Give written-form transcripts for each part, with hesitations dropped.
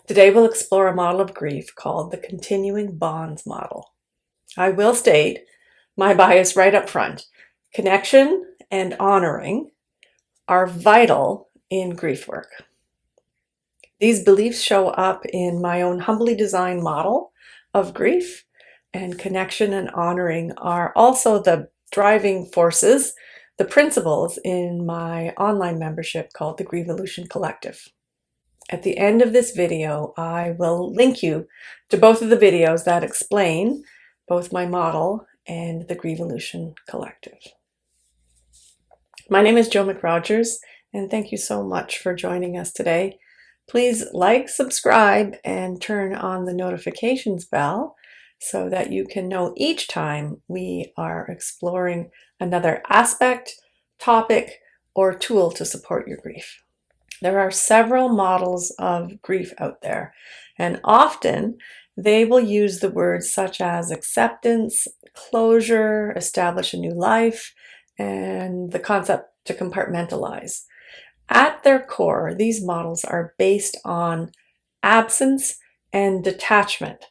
Today we'll explore a model of grief called the continuing bonds model. I will state my bias right up front. Connection and honoring are vital in grief work. These beliefs show up in my own humbly designed model of grief, and connection and honoring are also the driving forces, the principles in my online membership called the Grievolution Collective. At the end of this video, I will link you to both of the videos that explain both my model and the Grievolution Collective. My name is Joe McRogers, and thank you so much for joining us today. Please like, subscribe, and turn on the notifications bell so that you can know each time we are exploring another aspect, topic, or tool to support your grief. There are several models of grief out there, and often they will use the words such as acceptance, closure, establish a new life, and the concept to compartmentalize. At their core, these models are based on absence and detachment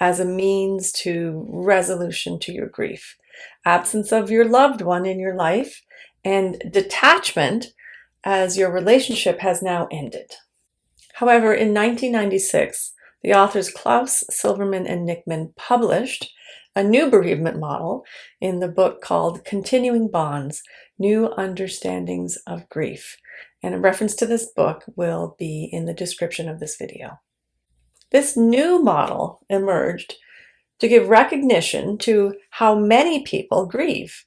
as a means to resolution to your grief. Absence of your loved one in your life, and detachment as your relationship has now ended. However, in 1996, the authors Klaus, Silverman, and Nickman published a new bereavement model in the book called Continuing Bonds, New Understandings of Grief. And a reference to this book will be in the description of this video. This new model emerged to give recognition to how many people grieve,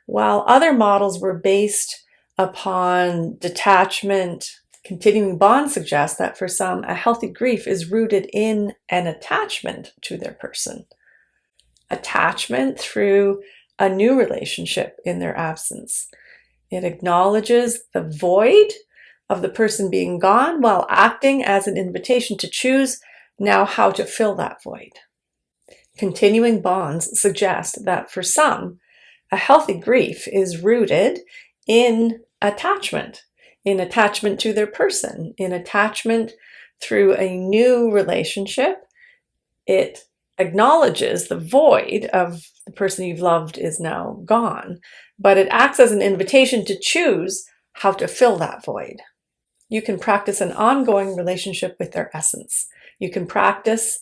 while other models were based upon detachment. Continuing bonds suggest that for some, a healthy grief is rooted in an attachment to their person. Attachment through a new relationship in their absence. It acknowledges the void of the person being gone while acting as an invitation to choose now how to fill that void. Continuing bonds suggest that for some, a healthy grief is rooted in attachment to their person, in attachment through a new relationship. It acknowledges the void of the person you've loved is now gone, but it acts as an invitation to choose how to fill that void. You can practice an ongoing relationship with their essence. You can practice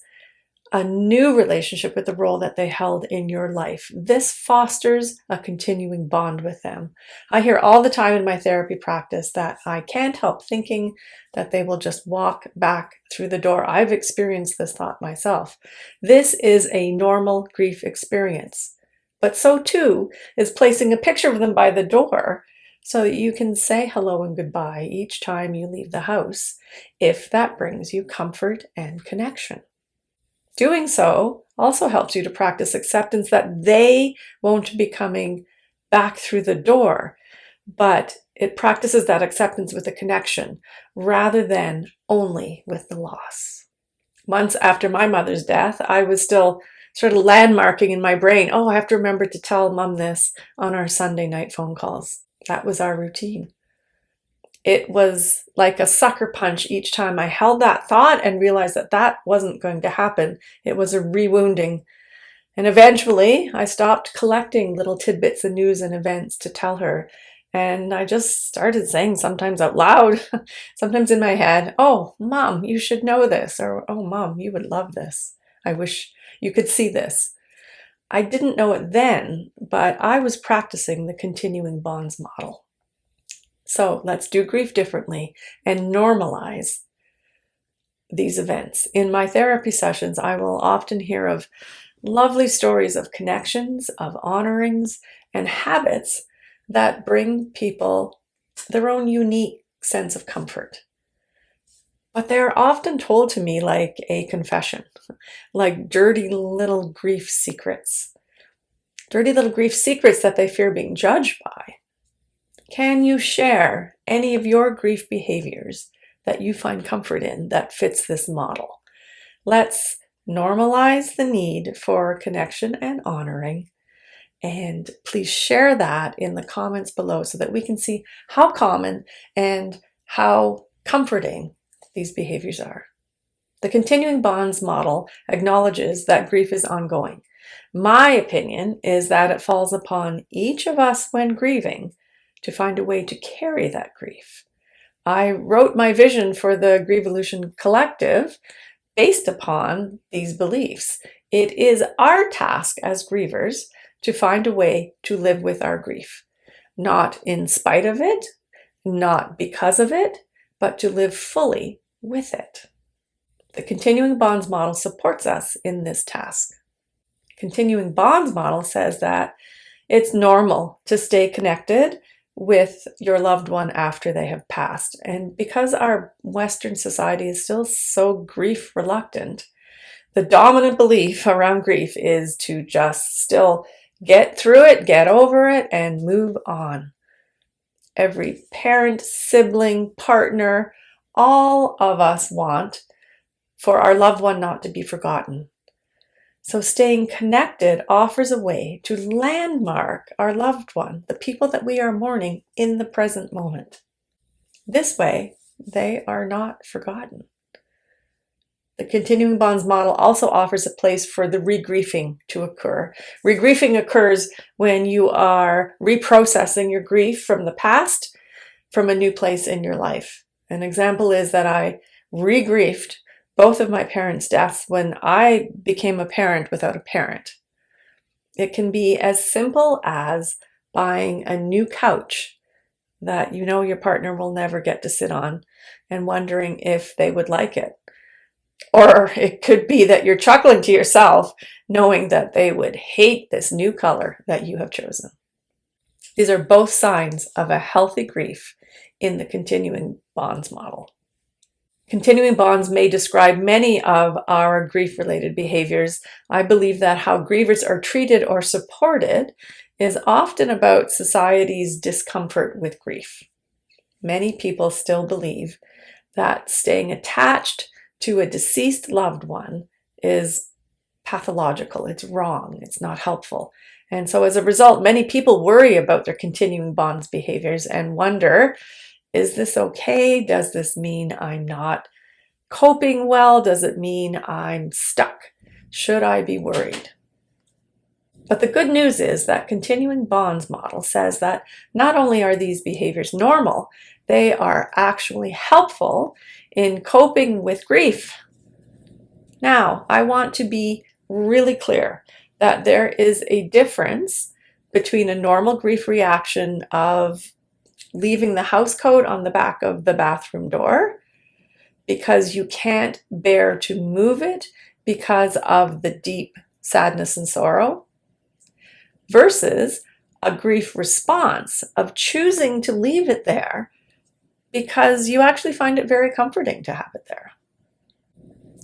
a new relationship with the role that they held in your life. This fosters a continuing bond with them. I hear all the time in my therapy practice that I can't help thinking that they will just walk back through the door. I've experienced this thought myself. This is a normal grief experience, but so too is placing a picture of them by the door so that you can say hello and goodbye each time you leave the house, if that brings you comfort and connection. Doing so also helps you to practice acceptance that they won't be coming back through the door, but it practices that acceptance with a connection rather than only with the loss. Months after my mother's death, I was still sort of landmarking in my brain, oh, I have to remember to tell Mom this on our Sunday night phone calls. That was our routine. It was like a sucker punch each time I held that thought and realized that that wasn't going to happen. It was a rewounding. And eventually I stopped collecting little tidbits of news and events to tell her. And I just started saying, sometimes out loud, sometimes in my head, oh, Mom, you should know this. Or, oh, Mom, you would love this. I wish you could see this. I didn't know it then, but I was practicing the continuing bonds model. So let's do grief differently and normalize these events. In my therapy sessions, I will often hear of lovely stories of connections, of honorings, and habits that bring people their own unique sense of comfort. But they're often told to me like a confession, like dirty little grief secrets. Dirty little grief secrets that they fear being judged by. Can you share any of your grief behaviors that you find comfort in that fits this model? Let's normalize the need for connection and honoring, and please share that in the comments below so that we can see how common and how comforting these behaviors are. The continuing bonds model acknowledges that grief is ongoing. My opinion is that it falls upon each of us when grieving to find a way to carry that grief. I wrote my vision for the Grievolution Collective based upon these beliefs. It is our task as grievers to find a way to live with our grief, not in spite of it, not because of it, but to live fully with it. The continuing bonds model supports us in this task. Continuing bonds model says that it's normal to stay connected with your loved one after they have passed. And because our Western society is still so grief reluctant, the dominant belief around grief is to just still get through it, get over it, and move on. Every parent, sibling, partner, all of us want for our loved one not to be forgotten. So staying connected offers a way to landmark our loved one, the people that we are mourning, in the present moment. This way, they are not forgotten. The continuing bonds model also offers a place for the regriefing to occur. Regriefing occurs when you are reprocessing your grief from the past from a new place in your life. An example is that I regriefed both of my parents' deaths when I became a parent without a parent. It can be as simple as buying a new couch that you know your partner will never get to sit on and wondering if they would like it. Or it could be that you're chuckling to yourself knowing that they would hate this new color that you have chosen. These are both signs of a healthy grief in the continuing bonds model. Continuing bonds may describe many of our grief-related behaviors. I believe that how grievers are treated or supported is often about society's discomfort with grief. Many people still believe that staying attached to a deceased loved one is pathological, it's wrong, it's not helpful. And so as a result, many people worry about their continuing bonds behaviors and wonder, is this okay? Does this mean I'm not coping well? Does it mean I'm stuck? Should I be worried? But the good news is that continuing bonds model says that not only are these behaviors normal, they are actually helpful in coping with grief. Now, I want to be really clear that there is a difference between a normal grief reaction of leaving the house coat on the back of the bathroom door because you can't bear to move it because of the deep sadness and sorrow, versus a grief response of choosing to leave it there because you actually find it very comforting to have it there.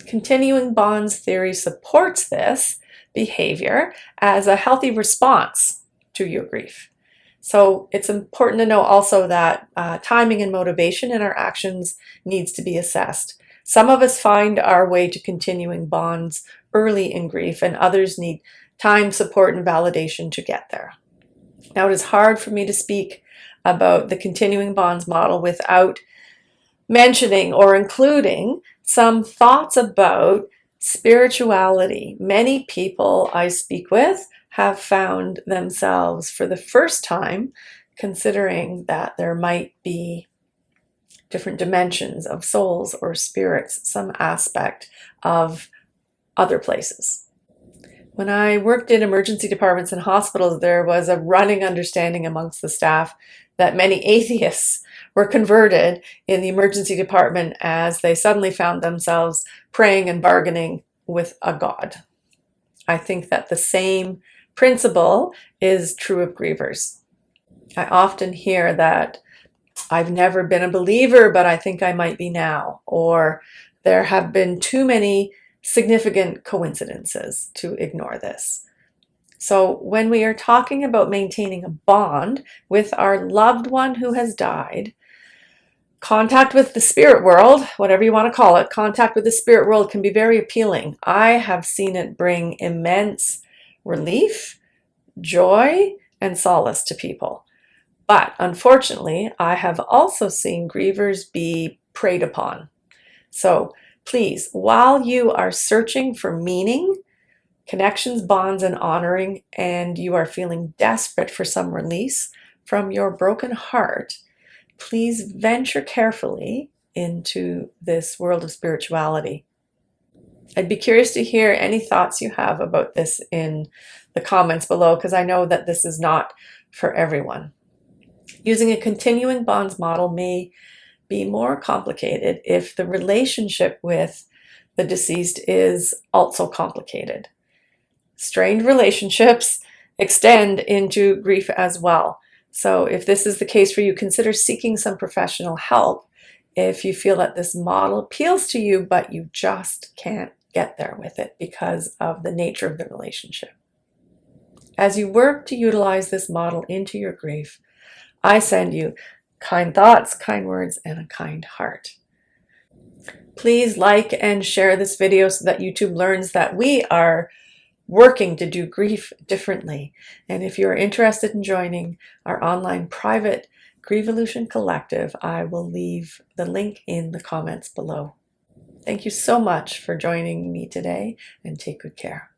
Continuing bonds theory supports this behavior as a healthy response to your grief. So it's important to know also that timing and motivation in our actions needs to be assessed. Some of us find our way to continuing bonds early in grief, and others need time, support, and validation to get there. Now, it is hard for me to speak about the continuing bonds model without mentioning or including some thoughts about spirituality. Many people I speak with have found themselves for the first time considering that there might be different dimensions of souls or spirits, some aspect of other places. When I worked in emergency departments and hospitals, there was a running understanding amongst the staff that many atheists were converted in the emergency department as they suddenly found themselves praying and bargaining with a god. I think that the same principle is true of grievers. I often hear that I've never been a believer, but I think I might be now, or there have been too many significant coincidences to ignore this. So when we are talking about maintaining a bond with our loved one who has died, contact with the spirit world, whatever you want to call it, contact with the spirit world can be very appealing. I have seen it bring immense relief, joy, and solace to people. But unfortunately, I have also seen grievers be preyed upon. So Please, while you are searching for meaning, connections, bonds, and honoring, and you are feeling desperate for some release from your broken heart, please venture carefully into this world of spirituality. I'd be curious to hear any thoughts you have about this in the comments below, because I know that this is not for everyone. Using a continuing bonds model may be more complicated if the relationship with the deceased is also complicated. Strained relationships extend into grief as well. So if this is the case for you, consider seeking some professional help if you feel that this model appeals to you, but you just can't get there with it because of the nature of the relationship. As you work to utilize this model into your grief, I send you kind thoughts, kind words, and a kind heart. Please like and share this video so that YouTube learns that we are working to do grief differently. And if you're interested in joining our online private Grievolution collective, I will leave the link in the comments below. Thank you so much for joining me today, and take good care.